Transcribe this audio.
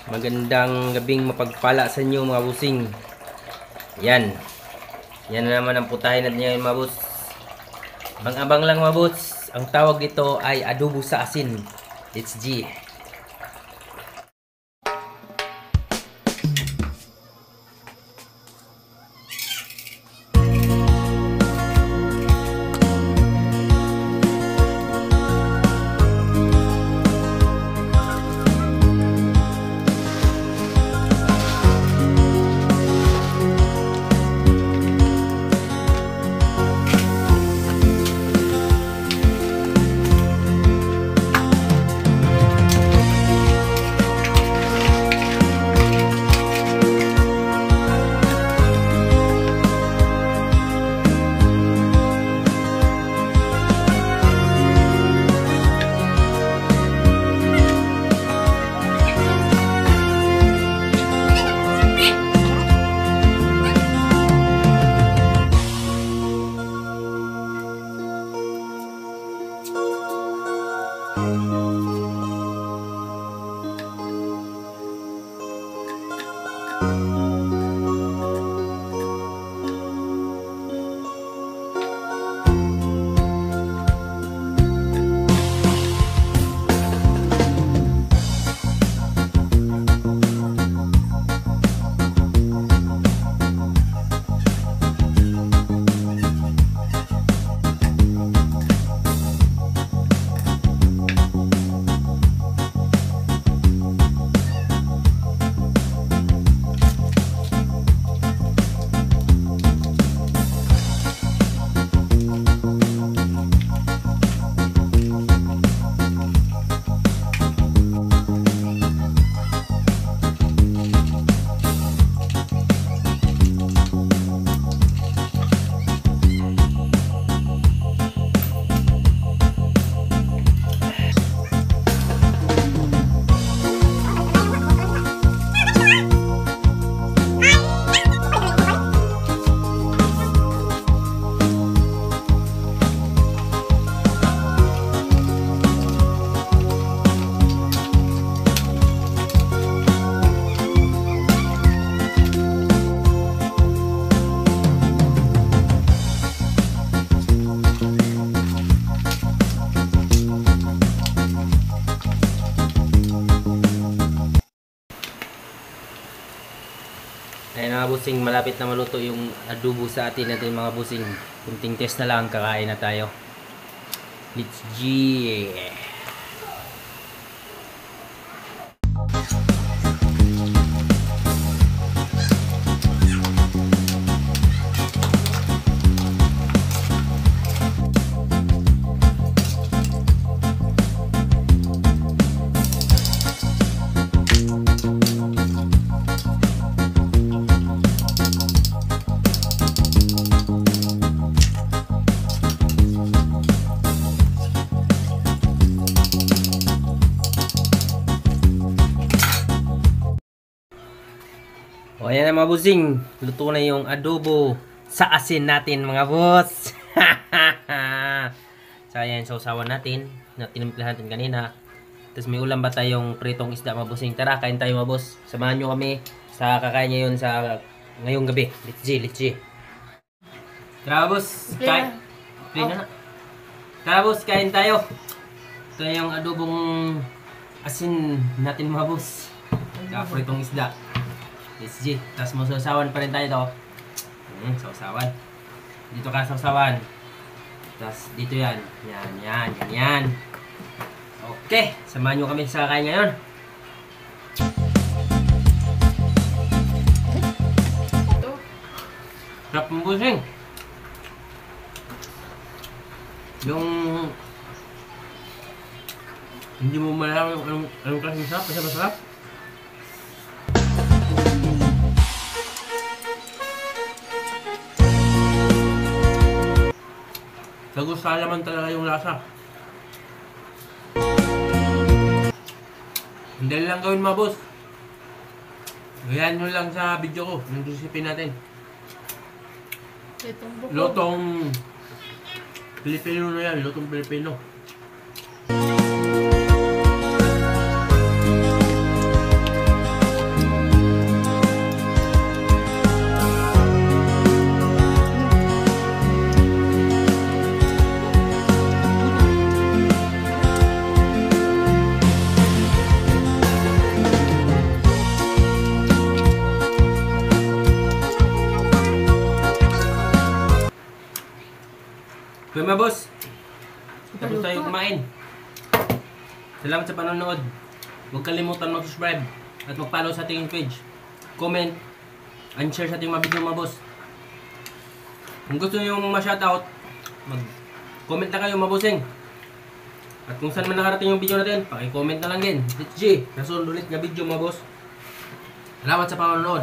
Magandang gabing mapagpala sa inyo mga busing. Yan. Yan na naman ang putahin natin ngayon mga bus. Abang-abang lang mga bus. Ang tawag dito ay adobo sa asin. It's G. Ayan mga busing, malapit na maluto yung adobo sa atin natin mga busing. Kunting test na lang, kakain na tayo. Let's G. O ayan na mga busing, luto na yung adobo sa asin natin mga boss. So ayan, sausawan natin na tinimplahan natin kanina. Tapos may ulam ba tayong pritong isda mga busing. Tara, kain tayo mga boss. Samahan nyo kami sa kakain ngayon sa ngayong gabi. Let's G. Tara boss, kain. Tara boss, kain tayo. Ito yung adobong asin natin mga boss. Sa pritong isda. Let's G. Tapos masasawan pa rin tayo ito. Sausawan. Dito ka sausawan. Tapos dito yan. Yan. Okay. Samahan nyo kami sa kakain ngayon. Sarap ng busing. Yung hindi mo malaman anong klaseng sarap. Basta masarap. Nagustuhan naman talaga yung lasa. Hindi lang gawin mga boss. Gayaan nyo lang sa video ko. Yung resipin natin. Lotong Pilipino na yan. Lotong Pilipino. Okay mga boss. Tapos tayo kumain. Salamat sa panonood. Huwag kalimutan mag-subscribe at mag-follow sa ating page. Comment and share sa ating mga video mga boss. Kung gusto nyo yung ma-shoutout, mag-comment na kayo mga bossing. At kung saan man nakarating yung video natin, paki-comment na lang din. It's G. Nasunod ulit na video mga boss. Salamat sa panonood.